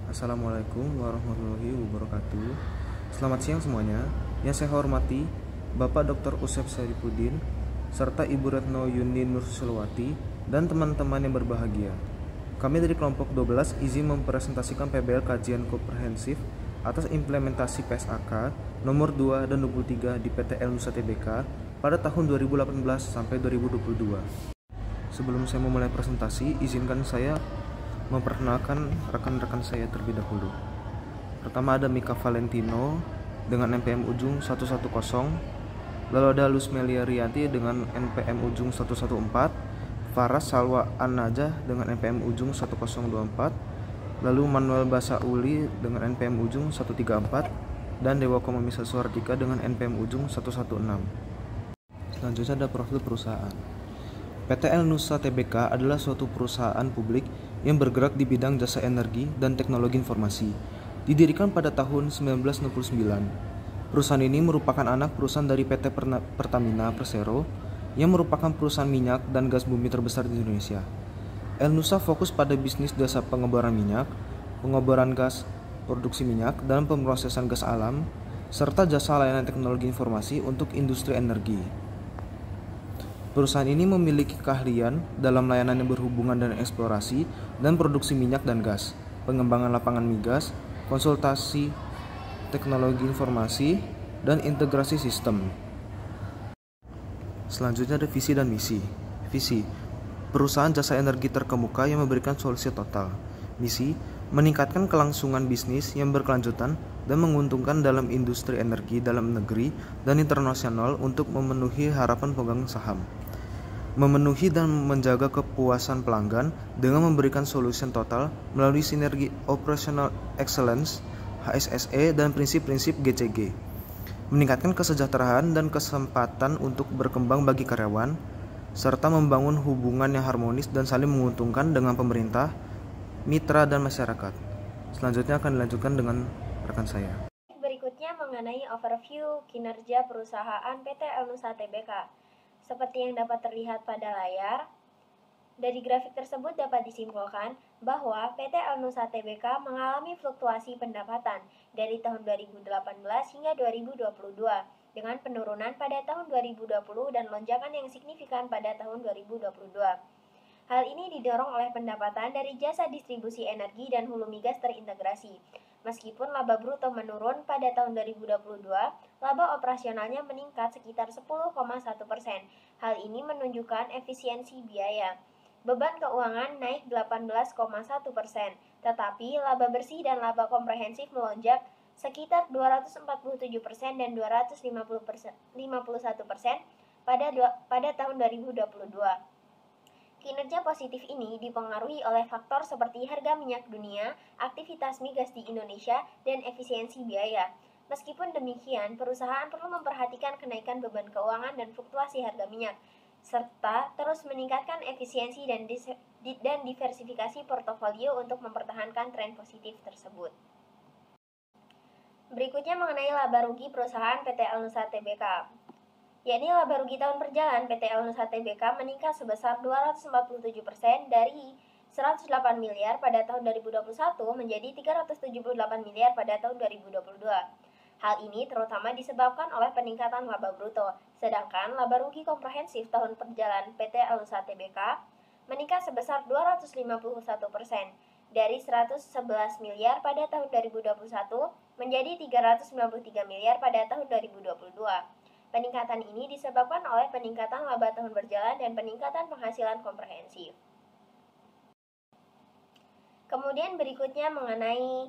Assalamualaikum warahmatullahi wabarakatuh. Selamat siang semuanya. Yang saya hormati Bapak Dr. Usep Saripudin serta Ibu Retno Yuni Nursulwati dan teman-teman yang berbahagia. Kami dari kelompok 12 izin mempresentasikan PBL kajian komprehensif atas implementasi PSAK nomor 2 dan 23 di PTL Nusa Tbk pada tahun 2018 sampai 2022. Sebelum saya memulai presentasi, izinkan saya memperkenalkan rekan-rekan saya terlebih dahulu. Pertama ada Mika Valentino dengan NPM ujung 110, lalu ada Lusmelia Rianti dengan NPM ujung 114, Faras Salwa An-Najah dengan NPM ujung 1024, lalu Manuel Basauli dengan NPM ujung 134, dan Dewa Komamisa Suhardika dengan NPM ujung 116. Selanjutnya ada profil perusahaan. PTL Nusa Tbk adalah suatu perusahaan publik yang bergerak di bidang jasa energi dan teknologi informasi. Didirikan pada tahun 1969. Perusahaan ini merupakan anak perusahaan dari PT Pertamina Persero yang merupakan perusahaan minyak dan gas bumi terbesar di Indonesia. El Nusa fokus pada bisnis jasa pengeboran minyak, pengeboran gas, produksi minyak, dan pemrosesan gas alam, serta jasa layanan teknologi informasi untuk industri energi. Perusahaan ini memiliki keahlian dalam layanan yang berhubungan dengan eksplorasi dan produksi minyak dan gas, pengembangan lapangan migas, konsultasi, teknologi informasi, dan integrasi sistem. Selanjutnya ada visi dan misi. Visi, perusahaan jasa energi terkemuka yang memberikan solusi total. Misi, meningkatkan kelangsungan bisnis yang berkelanjutan dan menguntungkan dalam industri energi dalam negeri dan internasional untuk memenuhi harapan pemegang saham. Memenuhi dan menjaga kepuasan pelanggan dengan memberikan solusi total melalui sinergi Operational Excellence (HSSE) dan prinsip-prinsip GCG. Meningkatkan kesejahteraan dan kesempatan untuk berkembang bagi karyawan, serta membangun hubungan yang harmonis dan saling menguntungkan dengan pemerintah, mitra, dan masyarakat. Selanjutnya akan dilanjutkan dengan rekan saya. Berikutnya mengenai overview kinerja perusahaan PTL Nusa Tbk. Seperti yang dapat terlihat pada layar, dari grafik tersebut dapat disimpulkan bahwa PTL Nusa Tbk mengalami fluktuasi pendapatan dari tahun 2018 hingga 2022 dengan penurunan pada tahun 2020 dan lonjakan yang signifikan pada tahun 2022. Hal ini didorong oleh pendapatan dari jasa distribusi energi dan hulu migas terintegrasi. Meskipun laba bruto menurun pada tahun 2022, laba operasionalnya meningkat sekitar 10,1%. Hal ini menunjukkan efisiensi biaya. Beban keuangan naik 18,1%, tetapi laba bersih dan laba komprehensif melonjak sekitar 247% dan 251% pada tahun 2022. Kinerja positif ini dipengaruhi oleh faktor seperti harga minyak dunia, aktivitas migas di Indonesia, dan efisiensi biaya. Meskipun demikian, perusahaan perlu memperhatikan kenaikan beban keuangan dan fluktuasi harga minyak, serta terus meningkatkan efisiensi dan diversifikasi portofolio untuk mempertahankan tren positif tersebut. Berikutnya mengenai laba rugi perusahaan PTL Nusa Tbk. Yakni laba rugi tahun berjalan PTL Nusa Tbk meningkat sebesar 247% dari 108 miliar pada tahun 2021 menjadi 378 miliar pada tahun 2022. Hal ini terutama disebabkan oleh peningkatan laba bruto, sedangkan laba rugi komprehensif tahun berjalan PTL Nusa Tbk meningkat sebesar 251% dari 111 miliar pada tahun 2021 menjadi 393 miliar pada tahun 2022. Peningkatan ini disebabkan oleh peningkatan laba tahun berjalan dan peningkatan penghasilan komprehensif. Kemudian berikutnya mengenai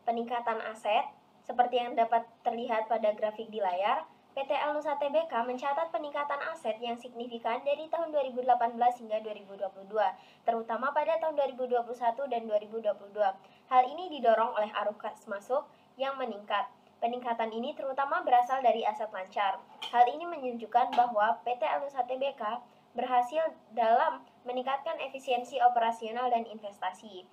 peningkatan aset, seperti yang dapat terlihat pada grafik di layar, PTL Nusa Tbk mencatat peningkatan aset yang signifikan dari tahun 2018 hingga 2022, terutama pada tahun 2021 dan 2022. Hal ini didorong oleh arus kas masuk yang meningkat. Peningkatan ini terutama berasal dari aset lancar. Hal ini menunjukkan bahwa PTL Nusa Tbk berhasil dalam meningkatkan efisiensi operasional dan investasi.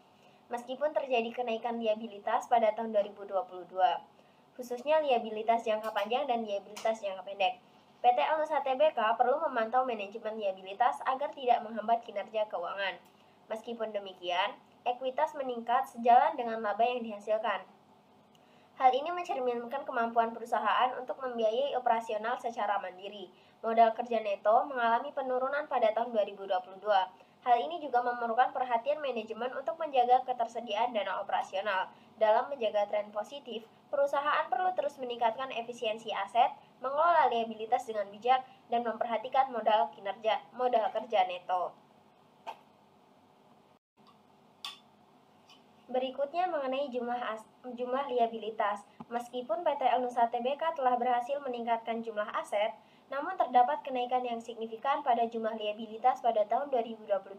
Meskipun terjadi kenaikan liabilitas pada tahun 2022, khususnya liabilitas jangka panjang dan liabilitas jangka pendek. PTL Nusa Tbk perlu memantau manajemen liabilitas agar tidak menghambat kinerja keuangan. Meskipun demikian, ekuitas meningkat sejalan dengan laba yang dihasilkan. Hal ini mencerminkan kemampuan perusahaan untuk membiayai operasional secara mandiri. Modal kerja neto mengalami penurunan pada tahun 2022. Hal ini juga memerlukan perhatian manajemen untuk menjaga ketersediaan dana operasional. Dalam menjaga tren positif, perusahaan perlu terus meningkatkan efisiensi aset, mengelola liabilitas dengan bijak, dan memperhatikan modal kerja neto. Berikutnya mengenai jumlah liabilitas. Meskipun PT Nusa Tbk telah berhasil meningkatkan jumlah aset, namun terdapat kenaikan yang signifikan pada jumlah liabilitas pada tahun 2022.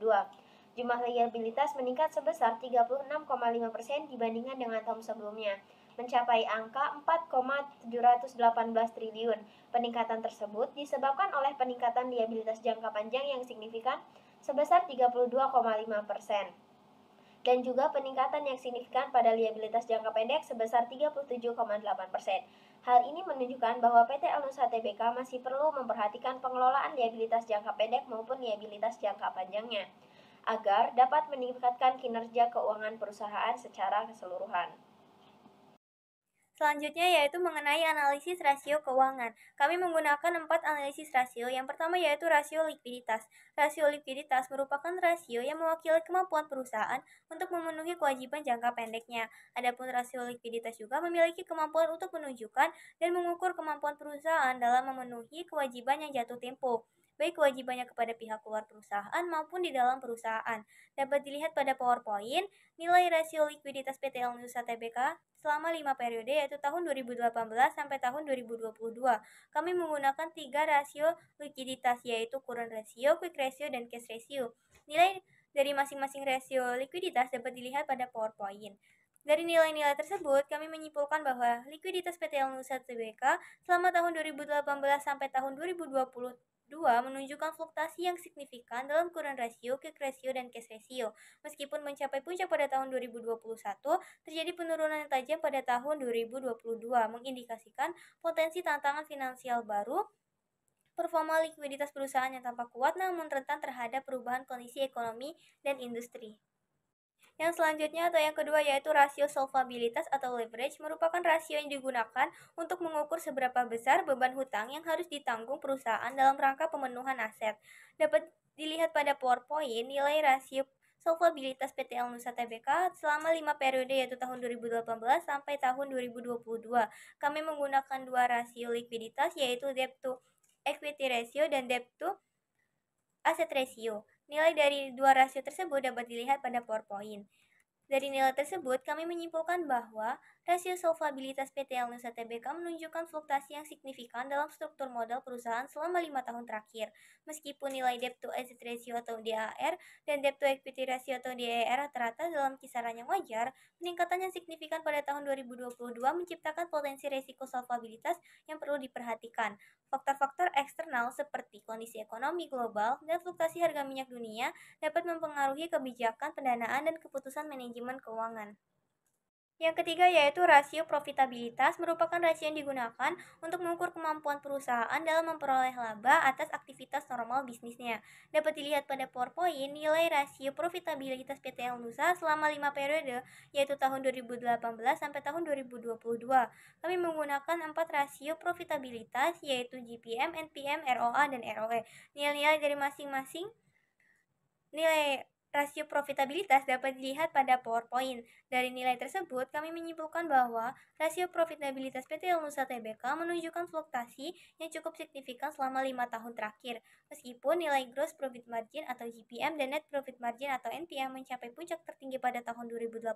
Jumlah liabilitas meningkat sebesar 36,5% dibandingkan dengan tahun sebelumnya, mencapai angka 4,718 triliun. Peningkatan tersebut disebabkan oleh peningkatan liabilitas jangka panjang yang signifikan sebesar 32,5%. dan juga peningkatan yang signifikan pada liabilitas jangka pendek sebesar 37,8%. Hal ini menunjukkan bahwa PT Nusa Tbk masih perlu memperhatikan pengelolaan liabilitas jangka pendek maupun liabilitas jangka panjangnya, agar dapat meningkatkan kinerja keuangan perusahaan secara keseluruhan. Selanjutnya yaitu mengenai analisis rasio keuangan. Kami menggunakan 4 analisis rasio. Yang pertama yaitu rasio likuiditas. Rasio likuiditas merupakan rasio yang mewakili kemampuan perusahaan untuk memenuhi kewajiban jangka pendeknya. Adapun rasio likuiditas juga memiliki kemampuan untuk menunjukkan dan mengukur kemampuan perusahaan dalam memenuhi kewajiban yang jatuh tempo, baik kewajibannya kepada pihak luar perusahaan maupun di dalam perusahaan. Dapat dilihat pada PowerPoint, nilai rasio likuiditas PT Nusa Tbk selama 5 periode yaitu tahun 2018 sampai tahun 2022. Kami menggunakan 3 rasio likuiditas yaitu current ratio, quick ratio, dan cash ratio. Nilai dari masing-masing rasio likuiditas dapat dilihat pada PowerPoint. Dari nilai-nilai tersebut, kami menyimpulkan bahwa likuiditas PT Nusa Tbk selama tahun 2018 sampai tahun 2022 menunjukkan fluktuasi yang signifikan dalam current ratio, quick ratio, dan cash ratio. Meskipun mencapai puncak pada tahun 2021, terjadi penurunan yang tajam pada tahun 2022, mengindikasikan potensi tantangan finansial baru. Performa likuiditas perusahaan yang tampak kuat namun rentan terhadap perubahan kondisi ekonomi dan industri. Yang selanjutnya atau yang kedua yaitu rasio solvabilitas atau leverage merupakan rasio yang digunakan untuk mengukur seberapa besar beban hutang yang harus ditanggung perusahaan dalam rangka pemenuhan aset. Dapat dilihat pada PowerPoint nilai rasio solvabilitas PT Nusa Tbk selama 5 periode yaitu tahun 2018 sampai tahun 2022. Kami menggunakan 2 rasio likuiditas yaitu debt to equity ratio dan debt to asset ratio. Nilai dari 2 rasio tersebut dapat dilihat pada PowerPoint. Dari nilai tersebut, kami menyimpulkan bahwa rasio solvabilitas PT Nusa Tbk menunjukkan fluktuasi yang signifikan dalam struktur modal perusahaan selama 5 tahun terakhir. Meskipun nilai debt to asset ratio atau DAR dan debt to equity ratio atau DER rata-rata dalam kisaran yang wajar, peningkatan yang signifikan pada tahun 2022 menciptakan potensi risiko solvabilitas yang perlu diperhatikan. Faktor-faktor eksternal seperti kondisi ekonomi global dan fluktuasi harga minyak dunia dapat mempengaruhi kebijakan pendanaan dan keputusan manajemen keuangan. Yang ketiga yaitu rasio profitabilitas merupakan rasio yang digunakan untuk mengukur kemampuan perusahaan dalam memperoleh laba atas aktivitas normal bisnisnya. Dapat dilihat pada PowerPoint nilai rasio profitabilitas PT Nusa selama 5 periode yaitu tahun 2018 sampai tahun 2022. Kami menggunakan 4 rasio profitabilitas yaitu GPM, NPM, ROA, dan ROE. Nilai-nilai dari masing-masing nilai rasio profitabilitas dapat dilihat pada PowerPoint. Dari nilai tersebut, kami menyimpulkan bahwa rasio profitabilitas PT Nusa Tbk menunjukkan fluktuasi yang cukup signifikan selama 5 tahun terakhir. Meskipun nilai gross profit margin atau GPM dan net profit margin atau NPM mencapai puncak tertinggi pada tahun 2018,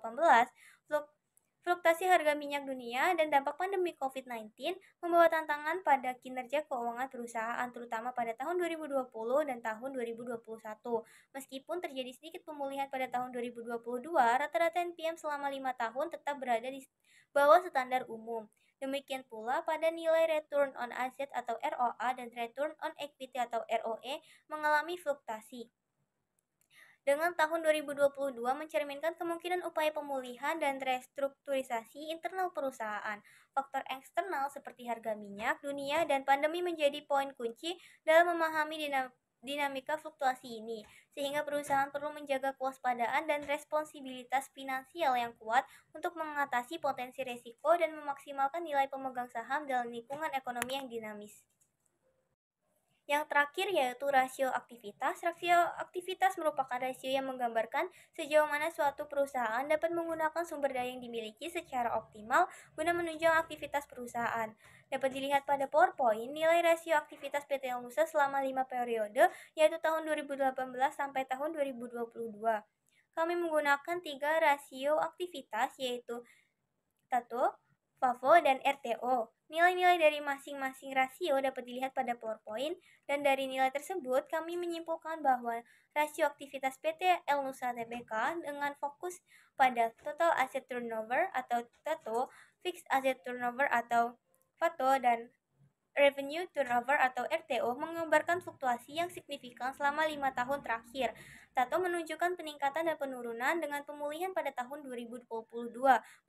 fluktuasi harga minyak dunia dan dampak pandemi COVID-19 membawa tantangan pada kinerja keuangan perusahaan terutama pada tahun 2020 dan tahun 2021. Meskipun terjadi sedikit pemulihan pada tahun 2022, rata-rata NPM selama 5 tahun tetap berada di bawah standar umum. Demikian pula pada nilai return on asset atau ROA dan return on equity atau ROE mengalami fluktuasi. Dengan tahun 2022 mencerminkan kemungkinan upaya pemulihan dan restrukturisasi internal perusahaan. Faktor eksternal seperti harga minyak dunia dan pandemi menjadi poin kunci dalam memahami dinamika fluktuasi ini, sehingga perusahaan perlu menjaga kewaspadaan dan responsibilitas finansial yang kuat untuk mengatasi potensi risiko dan memaksimalkan nilai pemegang saham dalam lingkungan ekonomi yang dinamis. Yang terakhir yaitu rasio aktivitas. Rasio aktivitas merupakan rasio yang menggambarkan sejauh mana suatu perusahaan dapat menggunakan sumber daya yang dimiliki secara optimal guna menunjang aktivitas perusahaan. Dapat dilihat pada PowerPoint, nilai rasio aktivitas PT Nusa selama 5 periode, yaitu tahun 2018 sampai tahun 2022. Kami menggunakan 3 rasio aktivitas, yaitu TATO, FAFO, dan RTO. Nilai-nilai dari masing-masing rasio dapat dilihat pada PowerPoint, dan dari nilai tersebut kami menyimpulkan bahwa rasio aktivitas PT El Nusa Tbk dengan fokus pada Total Asset Turnover atau TATO, Fixed Asset Turnover atau FATO, dan Revenue Turnover atau RTO menggambarkan fluktuasi yang signifikan selama 5 tahun terakhir. TATO menunjukkan peningkatan dan penurunan dengan pemulihan pada tahun 2022,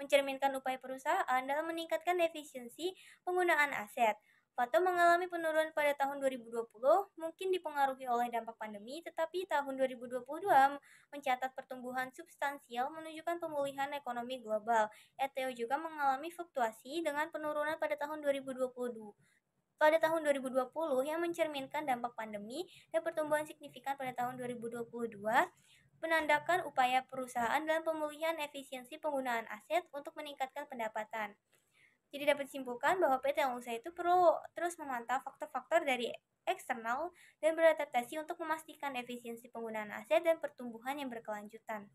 mencerminkan upaya perusahaan dalam meningkatkan efisiensi penggunaan aset. FATO mengalami penurunan pada tahun 2020, mungkin dipengaruhi oleh dampak pandemi, tetapi tahun 2022 mencatat pertumbuhan substansial menunjukkan pemulihan ekonomi global. RTO juga mengalami fluktuasi dengan penurunan pada tahun 2020 yang mencerminkan dampak pandemi dan pertumbuhan signifikan pada tahun 2022, menandakan upaya perusahaan dalam pemulihan efisiensi penggunaan aset untuk meningkatkan pendapatan. Jadi dapat disimpulkan bahwa PT Nusa itu perlu terus memantau faktor-faktor dari eksternal dan beradaptasi untuk memastikan efisiensi penggunaan aset dan pertumbuhan yang berkelanjutan.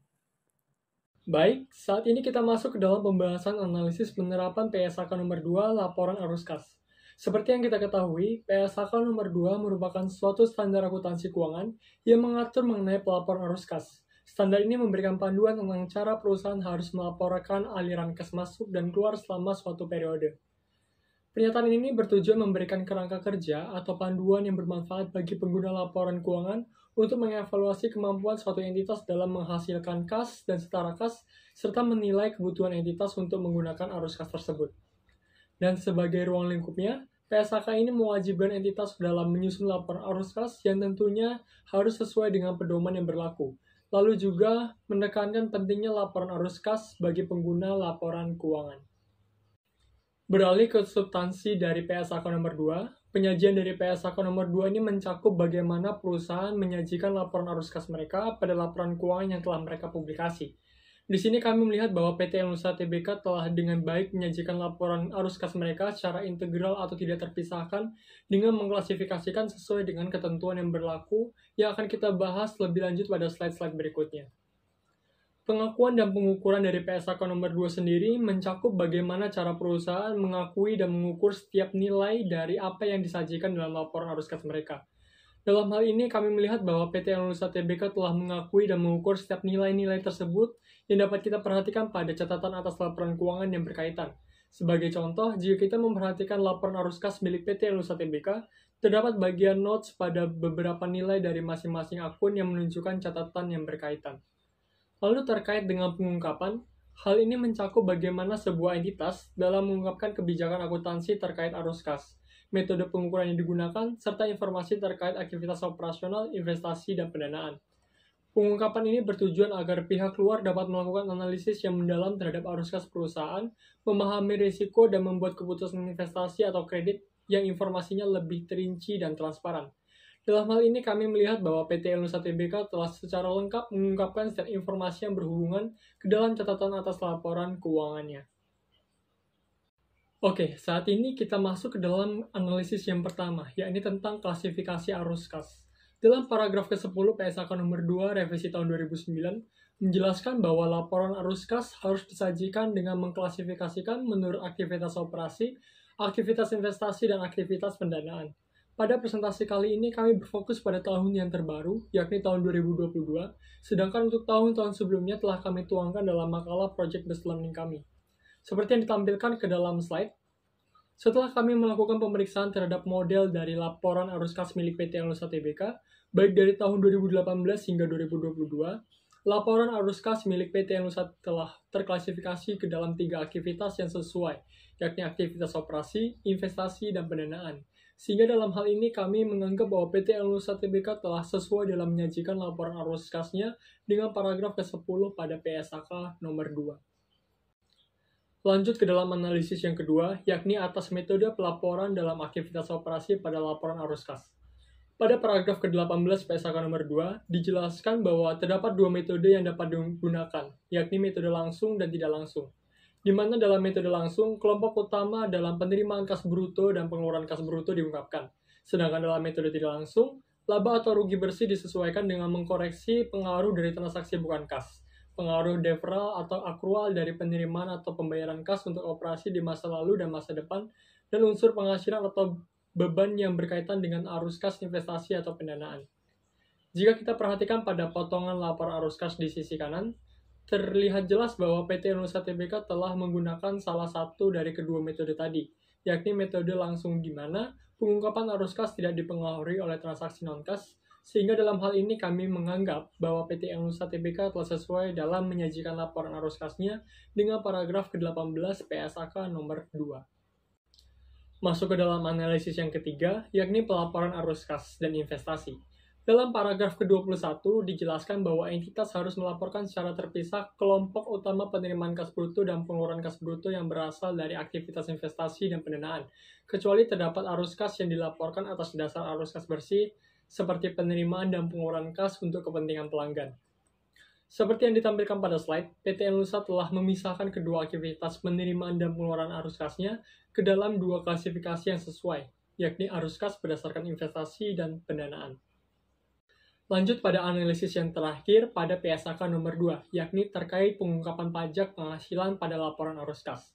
Baik, saat ini kita masuk ke dalam pembahasan analisis penerapan PSAK nomor 2, laporan arus kas. Seperti yang kita ketahui, PSAK nomor 2 merupakan suatu standar akuntansi keuangan yang mengatur mengenai pelaporan arus kas. Standar ini memberikan panduan tentang cara perusahaan harus melaporkan aliran kas masuk dan keluar selama suatu periode. Pernyataan ini bertujuan memberikan kerangka kerja atau panduan yang bermanfaat bagi pengguna laporan keuangan untuk mengevaluasi kemampuan suatu entitas dalam menghasilkan kas dan setara kas, serta menilai kebutuhan entitas untuk menggunakan arus kas tersebut. Dan sebagai ruang lingkupnya, PSAK ini mewajibkan entitas dalam menyusun laporan arus kas yang tentunya harus sesuai dengan pedoman yang berlaku. Lalu juga menekankan pentingnya laporan arus kas bagi pengguna laporan keuangan. Beralih ke substansi dari PSAK nomor 2, penyajian dari PSAK nomor 2 ini mencakup bagaimana perusahaan menyajikan laporan arus kas mereka pada laporan keuangan yang telah mereka publikasi. Di sini kami melihat bahwa PT El Nusa Tbk telah dengan baik menyajikan laporan arus kas mereka secara integral atau tidak terpisahkan dengan mengklasifikasikan sesuai dengan ketentuan yang berlaku yang akan kita bahas lebih lanjut pada slide-slide berikutnya. Pengakuan dan pengukuran dari PSAK nomor 2 sendiri mencakup bagaimana cara perusahaan mengakui dan mengukur setiap nilai dari apa yang disajikan dalam laporan arus kas mereka. Dalam hal ini, kami melihat bahwa PT El Nusa Tbk telah mengakui dan mengukur setiap nilai-nilai tersebut yang dapat kita perhatikan pada catatan atas laporan keuangan yang berkaitan. Sebagai contoh, jika kita memperhatikan laporan arus kas milik PT El Nusa Tbk, terdapat bagian notes pada beberapa nilai dari masing-masing akun yang menunjukkan catatan yang berkaitan. Lalu terkait dengan pengungkapan, hal ini mencakup bagaimana sebuah entitas dalam mengungkapkan kebijakan akuntansi terkait arus kas, metode pengukuran yang digunakan, serta informasi terkait aktivitas operasional, investasi, dan pendanaan. Pengungkapan ini bertujuan agar pihak luar dapat melakukan analisis yang mendalam terhadap arus kas perusahaan, memahami risiko, dan membuat keputusan investasi atau kredit yang informasinya lebih terinci dan transparan. Dalam hal ini kami melihat bahwa PT El Nusa Tbk telah secara lengkap mengungkapkan setiap informasi yang berhubungan ke dalam catatan atas laporan keuangannya. Oke, saat ini kita masuk ke dalam analisis yang pertama, yakni tentang klasifikasi arus kas. Dalam paragraf ke-10 PSAK nomor 2 revisi tahun 2009 menjelaskan bahwa laporan arus kas harus disajikan dengan mengklasifikasikan menurut aktivitas operasi, aktivitas investasi, dan aktivitas pendanaan. Pada presentasi kali ini kami berfokus pada tahun yang terbaru, yakni tahun 2022, sedangkan untuk tahun-tahun sebelumnya telah kami tuangkan dalam makalah Project Based Learning kami. Seperti yang ditampilkan ke dalam slide, setelah kami melakukan pemeriksaan terhadap model dari laporan arus kas milik PT El Nusa Tbk, baik dari tahun 2018 hingga 2022, laporan arus kas milik PT El Nusa telah terklasifikasi ke dalam 3 aktivitas yang sesuai, yakni aktivitas operasi, investasi, dan pendanaan. Sehingga dalam hal ini kami menganggap bahwa PT Nusa Tbk telah sesuai dalam menyajikan laporan arus kasnya dengan paragraf ke-10 pada PSAK nomor 2. Lanjut ke dalam analisis yang kedua, yakni atas metode pelaporan dalam aktivitas operasi pada laporan arus kas. Pada paragraf ke-18 PSAK nomor 2, dijelaskan bahwa terdapat dua metode yang dapat digunakan, yakni metode langsung dan tidak langsung. Di mana dalam metode langsung, kelompok utama dalam penerimaan kas bruto dan pengeluaran kas bruto diungkapkan. Sedangkan dalam metode tidak langsung, laba atau rugi bersih disesuaikan dengan mengkoreksi pengaruh dari transaksi bukan kas, pengaruh deferral atau akrual dari penerimaan atau pembayaran kas untuk operasi di masa lalu dan masa depan, dan unsur penghasilan atau beban yang berkaitan dengan arus kas investasi atau pendanaan. Jika kita perhatikan pada potongan laporan arus kas di sisi kanan, terlihat jelas bahwa PT Nusa Tbk telah menggunakan salah satu dari kedua metode tadi, yakni metode langsung di mana pengungkapan arus kas tidak dipengaruhi oleh transaksi non-kas, sehingga dalam hal ini kami menganggap bahwa PT Nusa Tbk telah sesuai dalam menyajikan laporan arus kasnya dengan paragraf ke-18 PSAK nomor 2. Masuk ke dalam analisis yang ketiga, yakni pelaporan arus kas dan investasi. Dalam paragraf ke-21 dijelaskan bahwa entitas harus melaporkan secara terpisah kelompok utama penerimaan kas bruto dan pengeluaran kas bruto yang berasal dari aktivitas investasi dan pendanaan, kecuali terdapat arus kas yang dilaporkan atas dasar arus kas bersih, seperti penerimaan dan pengeluaran kas untuk kepentingan pelanggan. Seperti yang ditampilkan pada slide, PT Nusa telah memisahkan kedua aktivitas penerimaan dan pengeluaran arus kasnya ke dalam dua klasifikasi yang sesuai, yakni arus kas berdasarkan investasi dan pendanaan. Lanjut pada analisis yang terakhir pada PSAK nomor 2, yakni terkait pengungkapan pajak penghasilan pada laporan arus kas.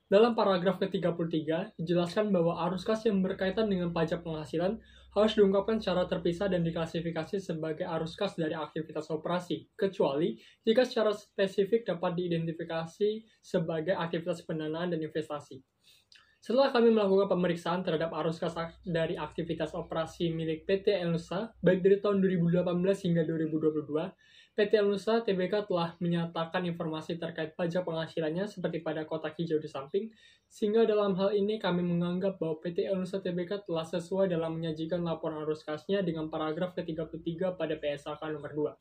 Dalam paragraf ke-33, dijelaskan bahwa arus kas yang berkaitan dengan pajak penghasilan harus diungkapkan secara terpisah dan diklasifikasi sebagai arus kas dari aktivitas operasi, kecuali jika secara spesifik dapat diidentifikasi sebagai aktivitas pendanaan dan investasi. Setelah kami melakukan pemeriksaan terhadap arus kas dari aktivitas operasi milik PT Nusa, baik dari tahun 2018 hingga 2022, PT Nusa Tbk telah menyatakan informasi terkait pajak penghasilannya seperti pada kotak hijau di samping, sehingga dalam hal ini kami menganggap bahwa PT Nusa Tbk telah sesuai dalam menyajikan laporan arus kasnya dengan paragraf ke-33 pada PSAK nomor 2.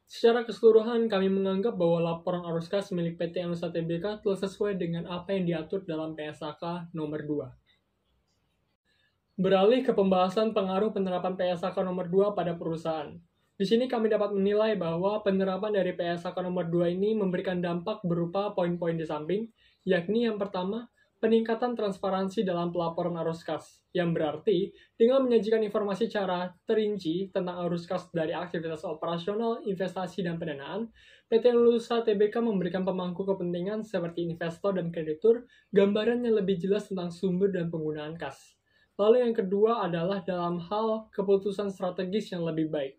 Secara keseluruhan, kami menganggap bahwa laporan arus kas milik PT Nusa Tbk telah sesuai dengan apa yang diatur dalam PSAK nomor 2. Beralih ke pembahasan pengaruh penerapan PSAK nomor 2 pada perusahaan. Di sini kami dapat menilai bahwa penerapan dari PSAK nomor 2 ini memberikan dampak berupa poin-poin di samping, yakni yang pertama, peningkatan transparansi dalam pelaporan arus kas, yang berarti dengan menyajikan informasi secara terinci tentang arus kas dari aktivitas operasional, investasi, dan pendanaan, PT Nusa Tbk memberikan pemangku kepentingan seperti investor dan kreditur gambaran yang lebih jelas tentang sumber dan penggunaan kas. Lalu yang kedua adalah dalam hal keputusan strategis yang lebih baik,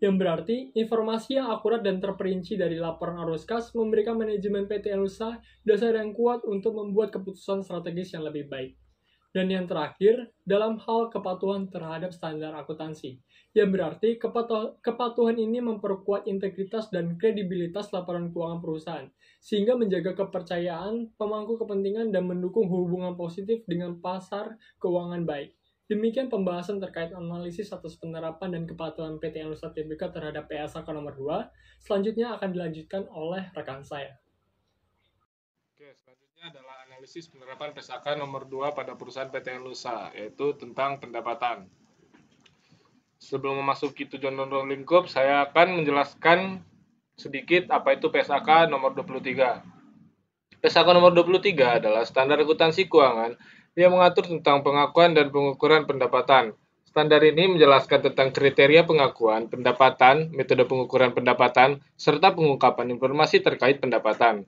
yang berarti informasi yang akurat dan terperinci dari laporan arus kas memberikan manajemen PT Nusa dasar yang kuat untuk membuat keputusan strategis yang lebih baik. Dan yang terakhir, dalam hal kepatuhan terhadap standar akuntansi, yang berarti kepatuhan ini memperkuat integritas dan kredibilitas laporan keuangan perusahaan, sehingga menjaga kepercayaan pemangku kepentingan dan mendukung hubungan positif dengan pasar keuangan baik. Demikian pembahasan terkait analisis atas penerapan dan kepatuhan PT Nusa Tbk terhadap PSAK nomor 2. Selanjutnya akan dilanjutkan oleh rekan saya. Oke, selanjutnya adalah analisis penerapan PSAK nomor 2 pada perusahaan PT Nusa, yaitu tentang pendapatan. Sebelum memasuki tujuan dan lingkup, saya akan menjelaskan sedikit apa itu PSAK nomor 23. PSAK nomor 23 adalah standar akuntansi keuangan yang mengatur tentang pengakuan dan pengukuran pendapatan. Standar ini menjelaskan tentang kriteria pengakuan, pendapatan, metode pengukuran pendapatan, serta pengungkapan informasi terkait pendapatan.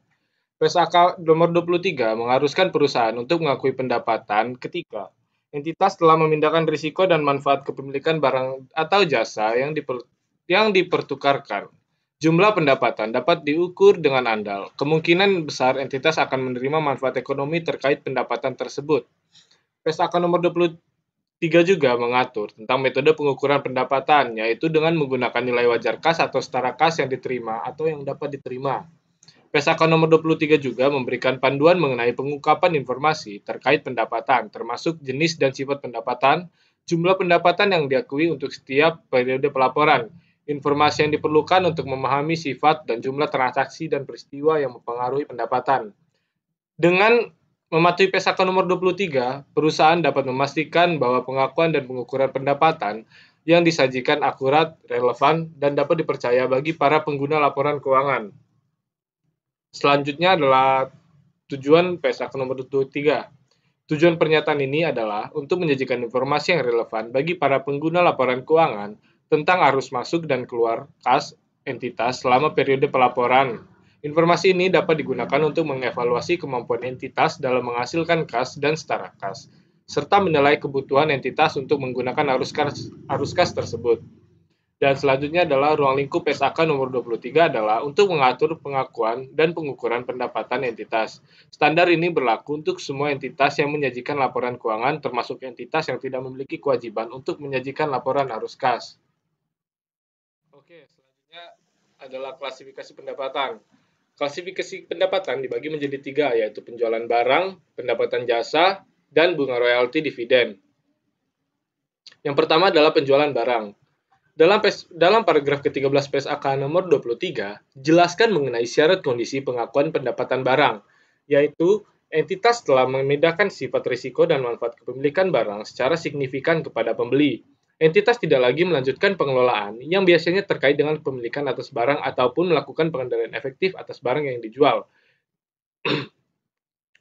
PSAK nomor 23 mengharuskan perusahaan untuk mengakui pendapatan ketika entitas telah memindahkan risiko dan manfaat kepemilikan barang atau jasa yang dipertukarkan. Jumlah pendapatan dapat diukur dengan andal. Kemungkinan besar entitas akan menerima manfaat ekonomi terkait pendapatan tersebut. PSAK nomor 23 juga mengatur tentang metode pengukuran pendapatan, yaitu dengan menggunakan nilai wajar kas atau setara kas yang diterima atau yang dapat diterima. PSAK nomor 23 juga memberikan panduan mengenai pengungkapan informasi terkait pendapatan, termasuk jenis dan sifat pendapatan, jumlah pendapatan yang diakui untuk setiap periode pelaporan, informasi yang diperlukan untuk memahami sifat dan jumlah transaksi dan peristiwa yang mempengaruhi pendapatan. Dengan mematuhi PSAK nomor 23, perusahaan dapat memastikan bahwa pengakuan dan pengukuran pendapatan yang disajikan akurat, relevan, dan dapat dipercaya bagi para pengguna laporan keuangan. Selanjutnya adalah tujuan PSAK nomor 23. Tujuan pernyataan ini adalah untuk menyajikan informasi yang relevan bagi para pengguna laporan keuangan tentang arus masuk dan keluar kas entitas selama periode pelaporan. Informasi ini dapat digunakan untuk mengevaluasi kemampuan entitas dalam menghasilkan kas dan setara kas, serta menilai kebutuhan entitas untuk menggunakan arus kas tersebut. Dan selanjutnya adalah ruang lingkup PSAK nomor 23 adalah untuk mengatur pengakuan dan pengukuran pendapatan entitas. Standar ini berlaku untuk semua entitas yang menyajikan laporan keuangan, termasuk entitas yang tidak memiliki kewajiban untuk menyajikan laporan arus kas. Oke, selanjutnya adalah klasifikasi pendapatan. Klasifikasi pendapatan dibagi menjadi 3, yaitu penjualan barang, pendapatan jasa, dan bunga royalti dividen. Yang pertama adalah penjualan barang. Dalam paragraf ke-13 PSAK nomor 23, jelaskan mengenai syarat kondisi pengakuan pendapatan barang, yaitu entitas telah memindahkan sifat risiko dan manfaat kepemilikan barang secara signifikan kepada pembeli. Entitas tidak lagi melanjutkan pengelolaan yang biasanya terkait dengan pemilikan atas barang ataupun melakukan pengendalian efektif atas barang yang dijual.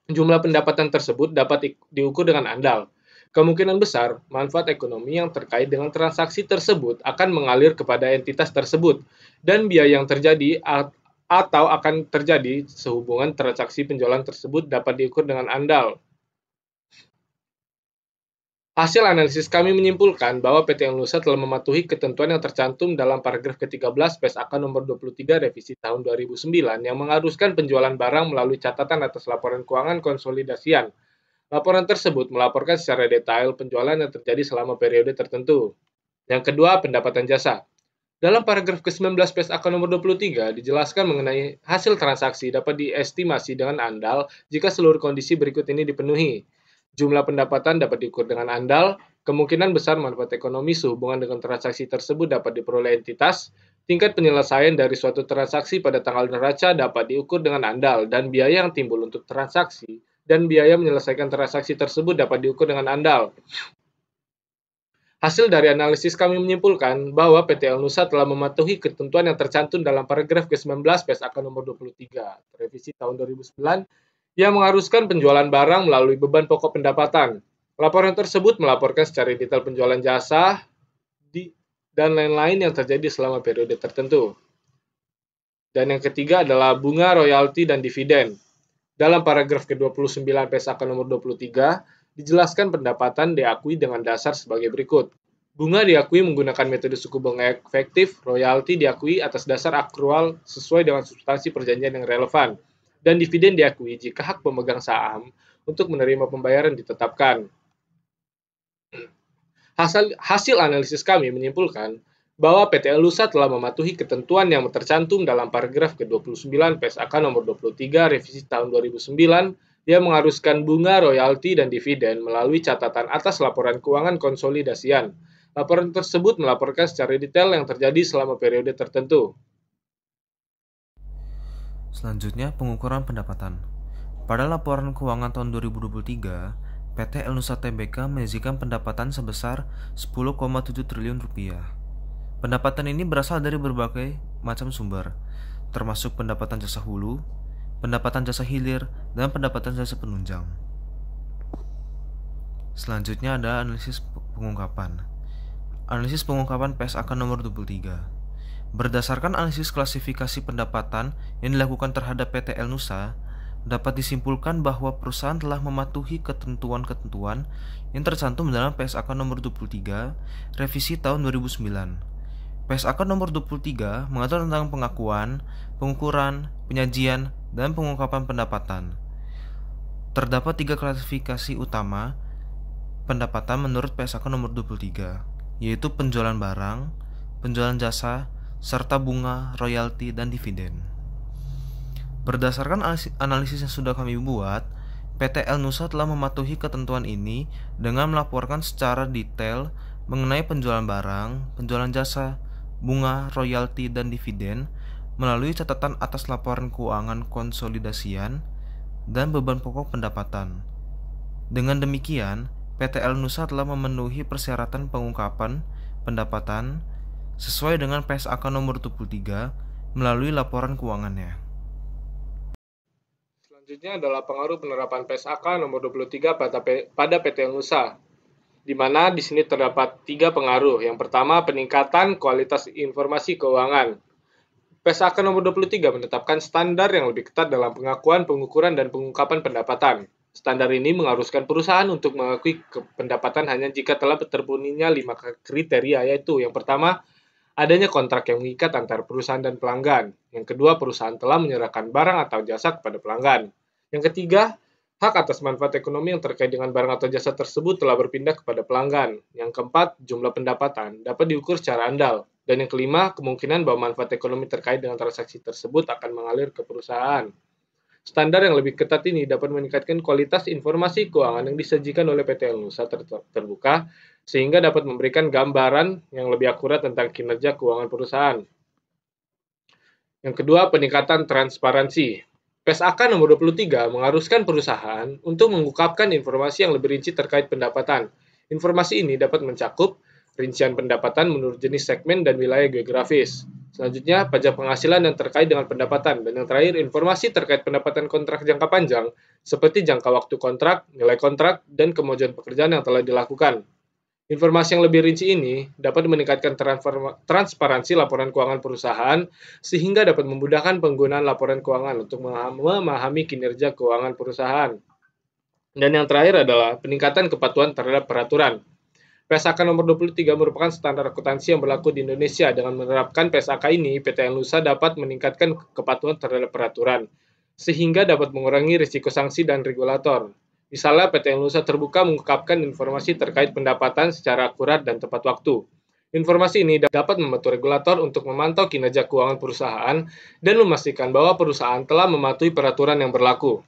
Jumlah pendapatan tersebut dapat diukur dengan andal. Kemungkinan besar, manfaat ekonomi yang terkait dengan transaksi tersebut akan mengalir kepada entitas tersebut, dan biaya yang terjadi atau akan terjadi sehubungan transaksi penjualan tersebut dapat diukur dengan andal. Hasil analisis kami menyimpulkan bahwa PT Nusa telah mematuhi ketentuan yang tercantum dalam paragraf ke-13 PSAK nomor 23 revisi tahun 2009 yang mengharuskan penjualan barang melalui catatan atas laporan keuangan konsolidasian. Laporan tersebut melaporkan secara detail penjualan yang terjadi selama periode tertentu. Yang kedua, pendapatan jasa. Dalam paragraf ke-19 PSAK nomor 23 dijelaskan mengenai hasil transaksi dapat diestimasi dengan andal jika seluruh kondisi berikut ini dipenuhi. Jumlah pendapatan dapat diukur dengan andal, kemungkinan besar manfaat ekonomi sehubungan dengan transaksi tersebut dapat diperoleh entitas, tingkat penyelesaian dari suatu transaksi pada tanggal neraca dapat diukur dengan andal, dan biaya yang timbul untuk transaksi dan biaya menyelesaikan transaksi tersebut dapat diukur dengan andal. Hasil dari analisis kami menyimpulkan bahwa PT Nusa telah mematuhi ketentuan yang tercantum dalam paragraf ke-19 PSAK nomor 23, revisi tahun 2009, yang mengharuskan penjualan barang melalui beban pokok pendapatan. Laporan tersebut melaporkan secara detail penjualan jasa dan lain-lain yang terjadi selama periode tertentu. Dan yang ketiga adalah bunga, royalti, dan dividen. Dalam paragraf ke-29 PSAK nomor 23, dijelaskan pendapatan diakui dengan dasar sebagai berikut. Bunga diakui menggunakan metode suku bunga efektif, royalti diakui atas dasar akrual sesuai dengan substansi perjanjian yang relevan, dan dividen diakui jika hak pemegang saham untuk menerima pembayaran ditetapkan. Hasil analisis kami menyimpulkan bahwa PT Nusa telah mematuhi ketentuan yang tercantum dalam paragraf ke-29 PSAK nomor 23 revisi tahun 2009 yang mengharuskan bunga, royalti, dan dividen melalui catatan atas laporan keuangan konsolidasian. Laporan tersebut melaporkan secara detail yang terjadi selama periode tertentu. Selanjutnya, pengukuran pendapatan. Pada laporan keuangan tahun 2023, PT Nusa Tbk menyajikan pendapatan sebesar 10,7 triliun rupiah. Pendapatan ini berasal dari berbagai macam sumber, termasuk pendapatan jasa hulu, pendapatan jasa hilir, dan pendapatan jasa penunjang. Selanjutnya ada analisis pengungkapan. Analisis pengungkapan PSAK nomor 23. Berdasarkan analisis klasifikasi pendapatan yang dilakukan terhadap PT Nusa, dapat disimpulkan bahwa perusahaan telah mematuhi ketentuan-ketentuan yang tercantum dalam PSAK nomor 23 revisi tahun 2009. PSAK nomor 23 mengatur tentang pengakuan, pengukuran, penyajian, dan pengungkapan pendapatan. Terdapat 3 klasifikasi utama pendapatan menurut PSAK nomor 23, yaitu penjualan barang, penjualan jasa, serta bunga, royalti, dan dividen. Berdasarkan analisis yang sudah kami buat, PTL Nusa telah mematuhi ketentuan ini dengan melaporkan secara detail mengenai penjualan barang, penjualan jasa, bunga, royalti, dan dividen melalui catatan atas laporan keuangan konsolidasian dan beban pokok pendapatan. Dengan demikian, PTL Nusa telah memenuhi persyaratan pengungkapan pendapatan sesuai dengan PSAK nomor 23 melalui laporan keuangannya. Selanjutnya adalah pengaruh penerapan PSAK nomor 23 pada PTL Nusa, di mana di sini terdapat 3 pengaruh. Yang pertama, peningkatan kualitas informasi keuangan. PSAK nomor 23 menetapkan standar yang lebih ketat dalam pengakuan, pengukuran, dan pengungkapan pendapatan. Standar ini mengharuskan perusahaan untuk mengakui pendapatan hanya jika telah terpenuhinya 5 kriteria, yaitu yang pertama, adanya kontrak yang mengikat antar perusahaan dan pelanggan. Yang kedua, perusahaan telah menyerahkan barang atau jasa kepada pelanggan. Yang ketiga, hak atas manfaat ekonomi yang terkait dengan barang atau jasa tersebut telah berpindah kepada pelanggan. Yang keempat, jumlah pendapatan dapat diukur secara andal. Dan yang kelima, kemungkinan bahwa manfaat ekonomi terkait dengan transaksi tersebut akan mengalir ke perusahaan. Standar yang lebih ketat ini dapat meningkatkan kualitas informasi keuangan yang disajikan oleh PTL Nusa terbuka, sehingga dapat memberikan gambaran yang lebih akurat tentang kinerja keuangan perusahaan. Yang kedua, peningkatan transparansi. PSAK nomor 23 mengharuskan perusahaan untuk mengungkapkan informasi yang lebih rinci terkait pendapatan. Informasi ini dapat mencakup rincian pendapatan menurut jenis segmen dan wilayah geografis. Selanjutnya, pajak penghasilan yang terkait dengan pendapatan. Dan yang terakhir, informasi terkait pendapatan kontrak jangka panjang, seperti jangka waktu kontrak, nilai kontrak, dan kemajuan pekerjaan yang telah dilakukan. Informasi yang lebih rinci ini dapat meningkatkan transparansi laporan keuangan perusahaan, sehingga dapat memudahkan penggunaan laporan keuangan untuk memahami kinerja keuangan perusahaan. Dan yang terakhir adalah peningkatan kepatuhan terhadap peraturan. PSAK nomor 23 merupakan standar akuntansi yang berlaku di Indonesia. Dengan menerapkan PSAK ini, PTL Nusa dapat meningkatkan kepatuhan terhadap peraturan, sehingga dapat mengurangi risiko sanksi dan regulator. Misalnya, PTL Nusa terbuka mengungkapkan informasi terkait pendapatan secara akurat dan tepat waktu. Informasi ini dapat membantu regulator untuk memantau kinerja keuangan perusahaan dan memastikan bahwa perusahaan telah mematuhi peraturan yang berlaku.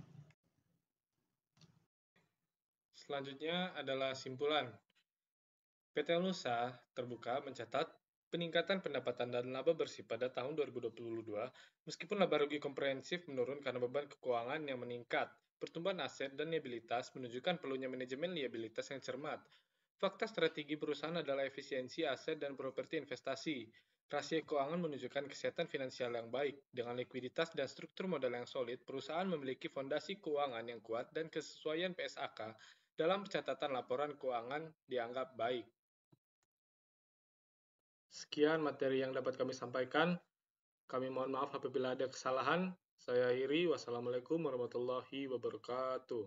Selanjutnya adalah simpulan. PTL Nusa terbuka mencatat peningkatan pendapatan dan laba bersih pada tahun 2022, meskipun laba rugi komprehensif menurun karena beban keuangan yang meningkat. Pertumbuhan aset dan liabilitas menunjukkan perlunya manajemen liabilitas yang cermat. Fakta strategi perusahaan adalah efisiensi aset dan properti investasi. Rasio keuangan menunjukkan kesehatan finansial yang baik. Dengan likuiditas dan struktur modal yang solid, perusahaan memiliki fondasi keuangan yang kuat dan kesesuaian PSAK dalam pencatatan laporan keuangan dianggap baik. Sekian materi yang dapat kami sampaikan. Kami mohon maaf apabila ada kesalahan. Saya akhiri. Wassalamualaikum warahmatullahi wabarakatuh.